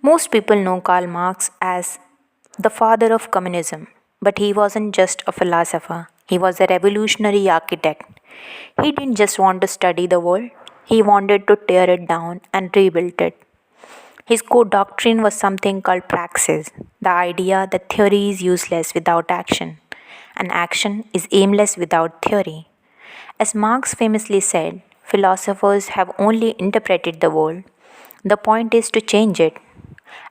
Most people know Karl Marx as the father of communism, but he wasn't just a philosopher, he was a revolutionary architect. He didn't just want to study the world, he wanted to tear it down and rebuild it. His core doctrine was something called praxis, the idea that theory is useless without action, and action is aimless without theory. As Marx famously said, philosophers have only interpreted the world. The point is to change it.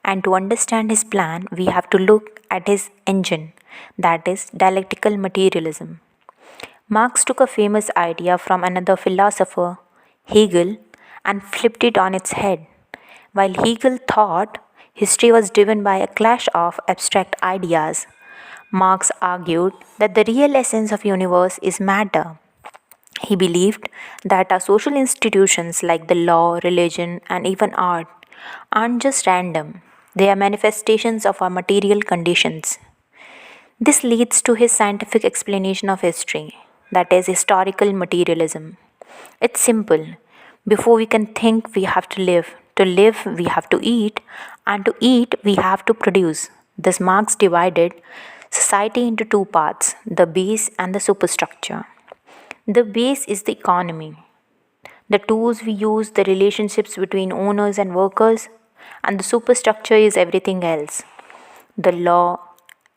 And to understand his plan, we have to look at his engine, that is, dialectical materialism. Marx took a famous idea from another philosopher, Hegel, and flipped it on its head. While Hegel thought history was driven by a clash of abstract ideas, Marx argued that the real essence of universe is matter. He believed that our social institutions like the law, religion, and even art aren't just random, they are manifestations of our material conditions. This leads to his scientific explanation of history, that is, historical materialism. It's simple. Before we can think, we have to live. To live, we have to eat. And to eat, we have to produce. Thus, Marx divided society into two parts, the base and the superstructure. The base is the economy, the tools we use, the relationships between owners and workers, and the superstructure is everything else, the law,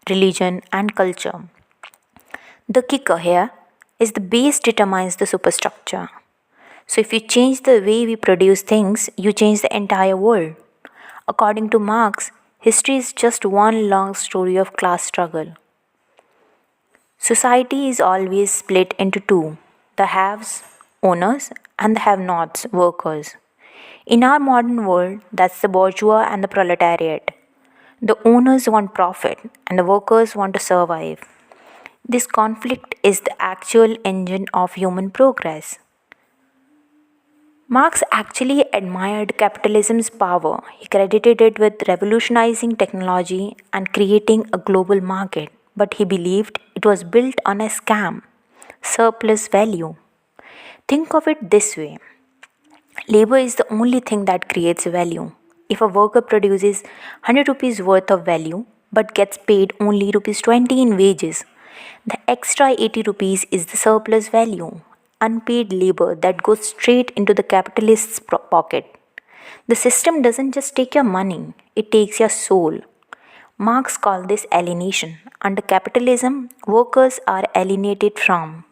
religion, and culture. The kicker here is the base determines the superstructure. So if you change the way we produce things, you change the entire world. According to Marx, history is just one long story of class struggle. Society is always split into two, the haves, owners, and the have nots, workers. In our modern world, that's the bourgeois and the proletariat. The owners want profit and the workers want to survive. This conflict is the actual engine of human progress. Marx actually admired capitalism's power. He credited it with revolutionizing technology and creating a global market, but he believed it was built on a scam, surplus value. Think of it this way, labor is the only thing that creates value. If a worker produces 100 rupees worth of value but gets paid only rupees 20 in wages, the extra 80 rupees is the surplus value, unpaid labor that goes straight into the capitalist's pocket. The system doesn't just take your money, it takes your soul. Marx called this alienation. Under capitalism, workers are alienated from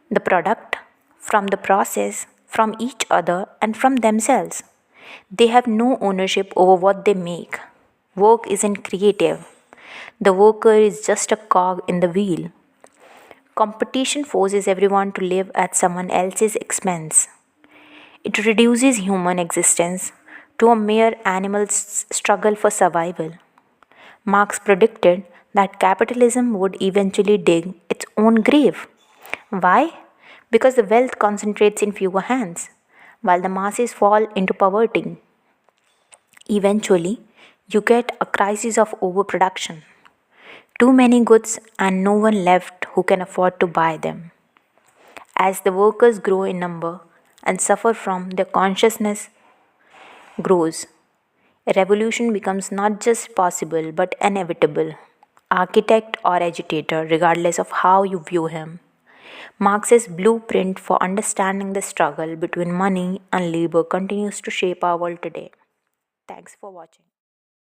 the product, from the process, from each other, and from themselves. They have no ownership over what they make. Work isn't creative. The worker is just a cog in the wheel. Competition forces everyone to live at someone else's expense. It reduces human existence to a mere animal's struggle for survival. Marx predicted that capitalism would eventually dig its own grave. Why? Because the wealth concentrates in fewer hands, while the masses fall into poverty. Eventually, you get a crisis of overproduction. Too many goods and no one left who can afford to buy them. As the workers grow in number and suffer from their consciousness grows, a revolution becomes not just possible but inevitable. Architect or agitator, regardless of how you view him. Marx's blueprint for understanding the struggle between money and labor continues to shape our world today. Thanks for watching.